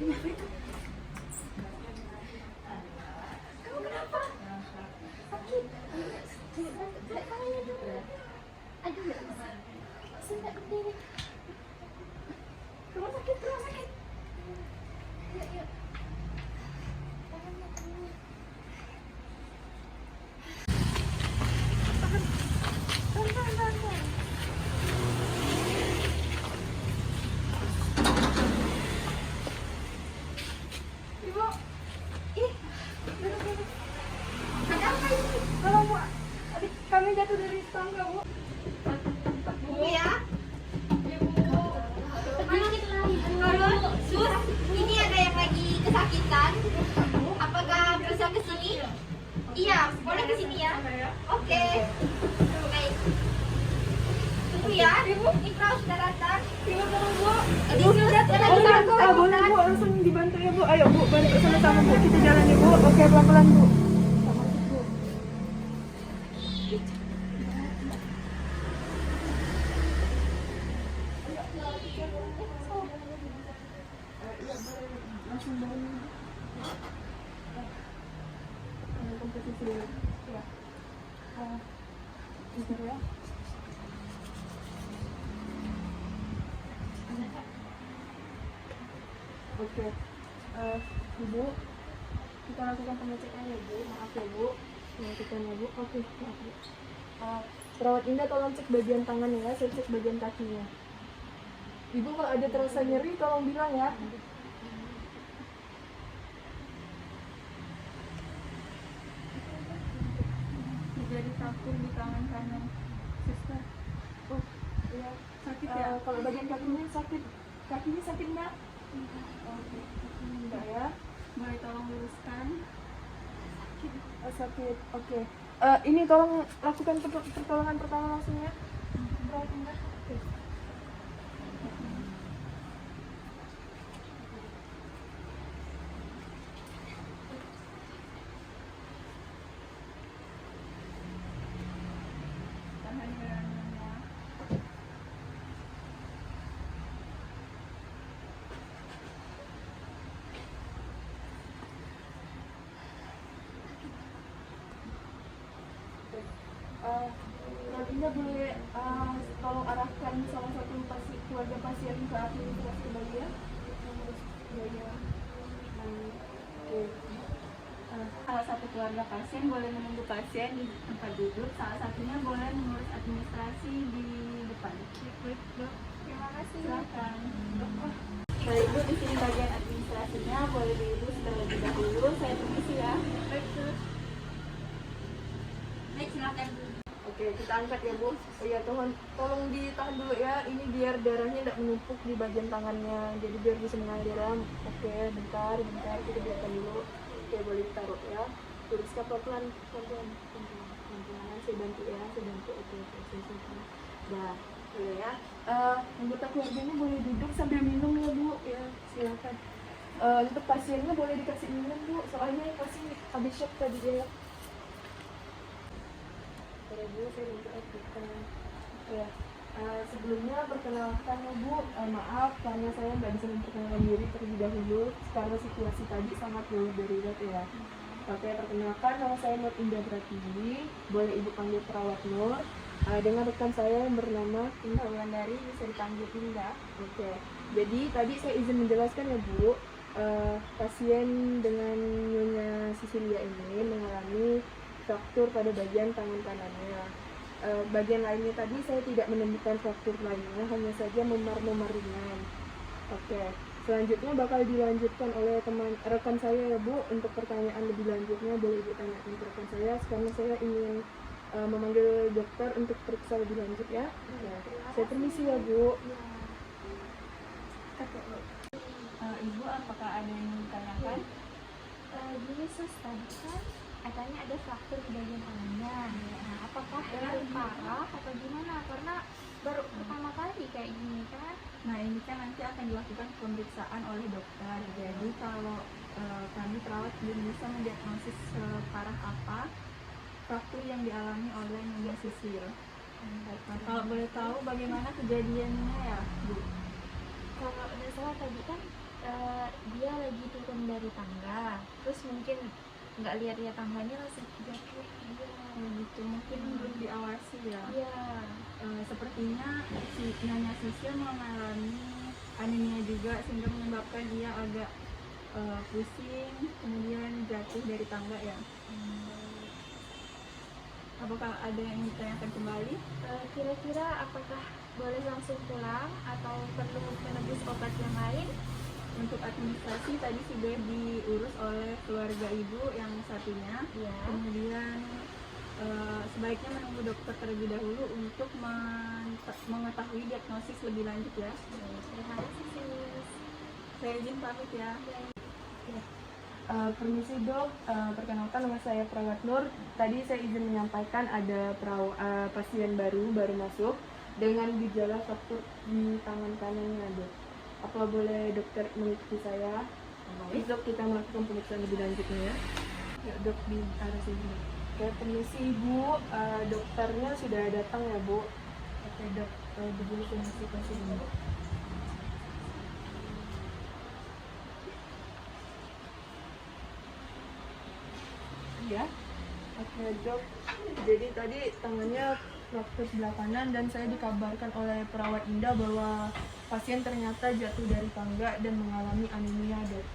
Kamu kenapa? Sakit? Lihat tangannya dulu. Aduh, nggak bisa. Saya nggak berdiri. Rumah sakit, rumah sakit. Yuk, yuk. Tangannya, tangannya. Tahan. Tahan, tahan, tahan, tahan. Ibu. Ih, duduk. Ada apa ini? Tolong, Bu. Adik kami jatuh dari tangga, Bu. Bu ya. Halo, Sus. Ini ada yang lagi kesakitan. Apakah bisa ke sini? Iya, boleh ke sini ya. Oke. Baik. Tunggu ya. Ini perahu sudah datang. Ibu tolong, Bu. Ini sudah datang. Boleh Bu, langsung dibantu ya Bu. Ayo Bu, bantu sama-sama Bu. Kita jalan ya Bu. Oke, pelan-pelan Bu. Langsung bangun. Kompetisi dulu. Ya. Bentar ya. Oke, Ibu, kita lakukan pengecekan ya Bu. Maaf ya Bu, pengecekan ya Bu. Oke, maaf Bu. Perawat Indah tolong cek bagian tangan ya, saya cek bagian kakinya. Ibu kalau ada terasa nyeri tolong bilang ya. Jadi takut di tangan kanan, suster. Oh, iya. Sakit ya? Kalau bagian kakinya sakit nggak? Oke, enggak ya. Boleh tolong luruskan? Sakit, oke. Ini tolong lakukan pertolongan pertama langsung ya. Perawat Indah. Oke. Tahan gerangannya. Perawat Indah boleh tolong arahkan salah satu keluarga pasien ke administrasi kembali ya. Ya. Oke. Salah satu keluarga pasien boleh menunggu pasien di tempat duduk, salah satunya boleh mengurus administrasi di depan. Baik, Dok. Terima kasih. Silakan. Baik, Bu, di sini bagian administrasinya boleh diurus terlebih dahulu. Saya permisi ya. Baik, silakan. Oke, kita angkat ya Bu. Oh iya, tolong ditahan dulu ya. Ini biar darahnya tidak menumpuk di bagian tangannya. Jadi biar bisa mengalir darah. Oke, bentar. Kita biarkan dulu. Oke, boleh ditaruh ya. Luruskan pelan-pelan. Saya bantu ya. Oke, saya simpan. Dah, boleh ya. Anggota keluarganya boleh duduk sambil minum ya Bu. Ya, silakan. Untuk pasiennya boleh dikasih minum Bu. Soalnya pasien habis shock tadi ya. Bu, saya bantu kita. Ya. Sebelumnya perkenalkan ya Bu, maaf karena saya nggak bisa memperkenalkan diri terlebih dahulu karena situasi tadi sangat darurat ya. Oke, perkenalkan nama saya Nur Indah Pratiwi, boleh Ibu panggil perawat Nur. Dengan rekan saya yang bernama Indah Wulandari, bisa dipanggil Indah. Oke, jadi tadi saya izin menjelaskan ya Bu, pasien dengan Nyonya Sisilia ini mengalami fraktur pada bagian tangan kanannya. Bagian lainnya tadi saya tidak menemukan fraktur lainnya, hanya saja memar-memar ringan. Oke, selanjutnya bakal dilanjutkan oleh rekan saya ya Bu. Untuk pertanyaan lebih lanjutnya boleh Ibu tanyakan ke rekan saya, karena saya ingin memanggil dokter untuk periksa lebih lanjut ya. Saya permisi ya Bu. Ibu, apakah ada yang ditanyakan? Gini Sus, tadi kan katanya ada fraktur di bagian tangannya. Nah, apakah ini parah atau gimana? Karena baru pertama kali kayak gini kan. Nah, ini kan nanti akan dilakukan pemeriksaan oleh dokter. Jadi kalau kami perawat belum bisa mendiagnosis separah apa fraktur yang dialami oleh Nyonya Sisil. Nah, kalau boleh tahu bagaimana kejadiannya ya, Bu? Kalau nggak salah tadi kan dia lagi turun dari tangga, terus mungkin nggak lihat-lihat tangganya langsung jatuh. Gitu mungkin belum diawasi ya. Iya. Sepertinya si Nyonya Sisil mengalami anemia juga sehingga menyebabkan dia agak pusing, kemudian jatuh dari tangga ya. Apakah ada yang ditanyakan kembali? Kira-kira apakah boleh langsung pulang atau perlu menebus obat yang lain? Untuk administrasi tadi sudah diurus oleh keluarga ibu yang satunya. Iya. Kemudian sebaiknya menunggu dokter terlebih dahulu untuk mengetahui diagnosis lebih lanjut ya. Terima kasih, sis. Saya izin pamit ya. Permisi dok, perkenalkan nama saya Perawat Nur. Tadi saya izin menyampaikan ada pasien baru masuk dengan gejala fraktur di tangan kanannya dok. Apa boleh dokter mengikuti saya? Besok kita melakukan pemeriksaan lebih lanjutnya ya. Ya dok, di arah sini. Oke, permisi ibu, dokternya sudah datang ya bu. Oke dok, begini kondisi pasien ini. Ya, oke dok. Jadi tadi tangannya fraktur sebelah kanan dan saya dikabarkan oleh perawat Indah bahwa pasien ternyata jatuh dari tangga dan mengalami anemia dok.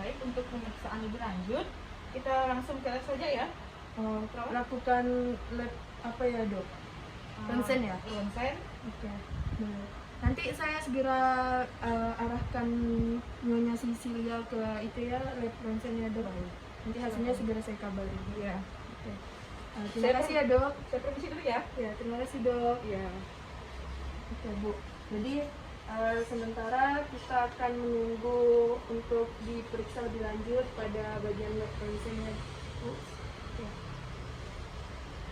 Baik, untuk pemeriksaan lebih lanjut kita langsung ke lab saja ya. Lakukan lab apa ya dok? Ronsen ya? Ronsen. Oke. Baik. Nanti saya segera arahkan Nyonya Sisilia ke itu ya, lab ronsen ya dok. Nanti hasilnya segera saya kabari. Ya. Oke. Terima kasih ya dok. Saya permisi dulu ya. Ya, terima kasih dok. Ya. Oke bu. Jadi sementara kita akan menunggu untuk diperiksa lebih lanjut pada bagian lab ronsennya bu. Oke.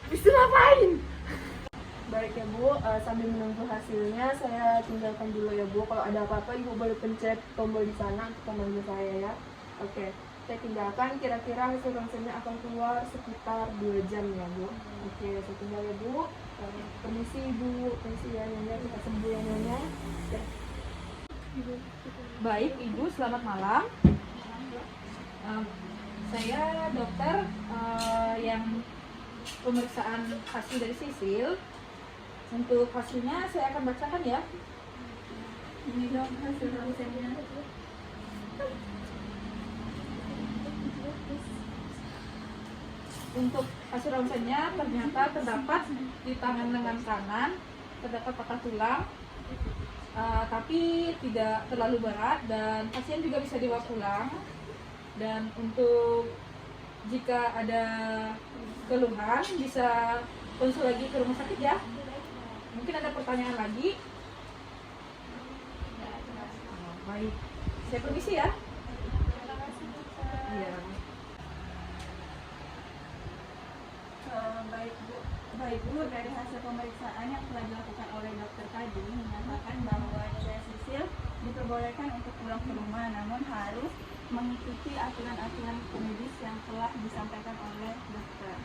Habis itu ngapain? Baik ya bu, sambil menunggu hasilnya saya tinggalkan dulu ya bu. Kalau ada apa-apa ibu boleh pencet tombol di sana untuk memanggil saya ya. Oke, saya tinggalkan. Kira-kira hasil ronsennya akan keluar sekitar 2 jam ya bu. Oke, saya tinggal ya bu. Permisi ibu, permisi ya Nyonya, kita sembuh ya Nyonya. Ya. Baik, Ibu, selamat malam. Saya dokter yang pemeriksaan hasil dari Sisil. Untuk hasilnya saya akan bacakan ya. Ini dong hasil ronsennya. Untuk hasil ronsennya ternyata terdapat di tangan lengan kanan terdapat patah tulang, tapi tidak terlalu berat dan pasien juga bisa dibawa pulang. Dan untuk jika ada keluhan bisa konsul lagi ke rumah sakit ya. Mungkin ada pertanyaan lagi? Baik, saya permisi ya. Iya. Baik Bu, dari hasil pemeriksaan yang telah dilakukan oleh dokter tadi menyatakan bahwa saya Sisil diperbolehkan untuk pulang ke rumah, namun harus mengikuti aturan-aturan medis yang telah disampaikan oleh dokter.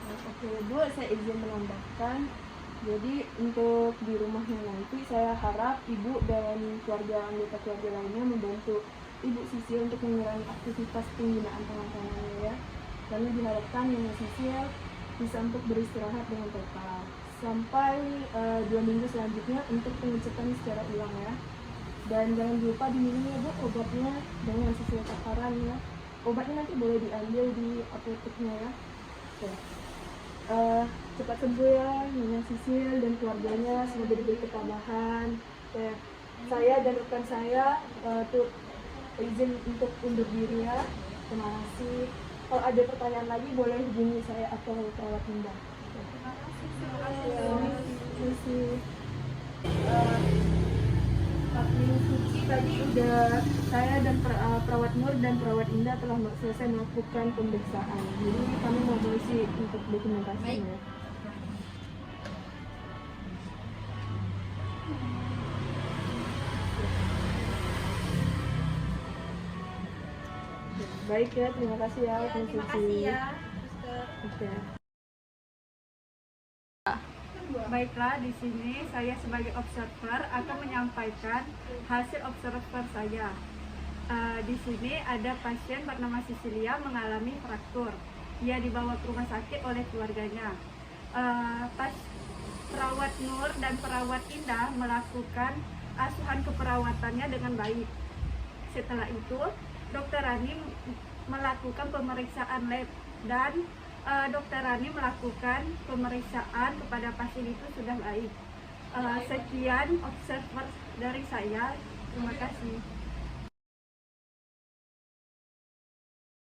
Oke Bu, saya izin menambahkan. Jadi untuk di rumahnya nanti saya harap ibu dan anggota keluarga lainnya membantu ibu Sisil untuk mengurangi aktivitas penggunaan tangan kanannya ya. Lalu diharapkan Nyonya Sisil bisa untuk beristirahat dengan total sampai 2 minggu selanjutnya untuk pengecekan secara ulang ya. Dan jangan lupa diminum ya bu obatnya dengan sesuai takaran ya. Obatnya nanti boleh diambil di apoteknya ya. Oke. Cepat sembuh ya Nyonya Sisil dan keluarganya, semoga diberi ketabahan. Oke. Saya dan rekan saya tuh izin untuk undur diri ya. Terima kasih. Kalau ada pertanyaan lagi boleh hubungi saya atau perawat Indah. Terima kasih. Terima kasih. Pak Suci tadi udah saya dan perawat Nur dan perawat Indah telah selesai melakukan pemeriksaan. Jadi kami mau isi untuk dokumentasinya. Baik ya, terima kasih ya, Ya, terima kasih ya, Oke. Suster. Baiklah, di sini saya sebagai observer akan menyampaikan hasil observer saya. Di sini ada pasien bernama Cecilia mengalami fraktur. Ia dibawa ke rumah sakit oleh keluarganya. Perawat Nur dan perawat Indah melakukan asuhan keperawatannya dengan baik. Setelah itu, Dokter Rani melakukan pemeriksaan lab dan Dokter Rani melakukan pemeriksaan kepada pasien itu sudah baik. Sekian observer dari saya. Terima kasih.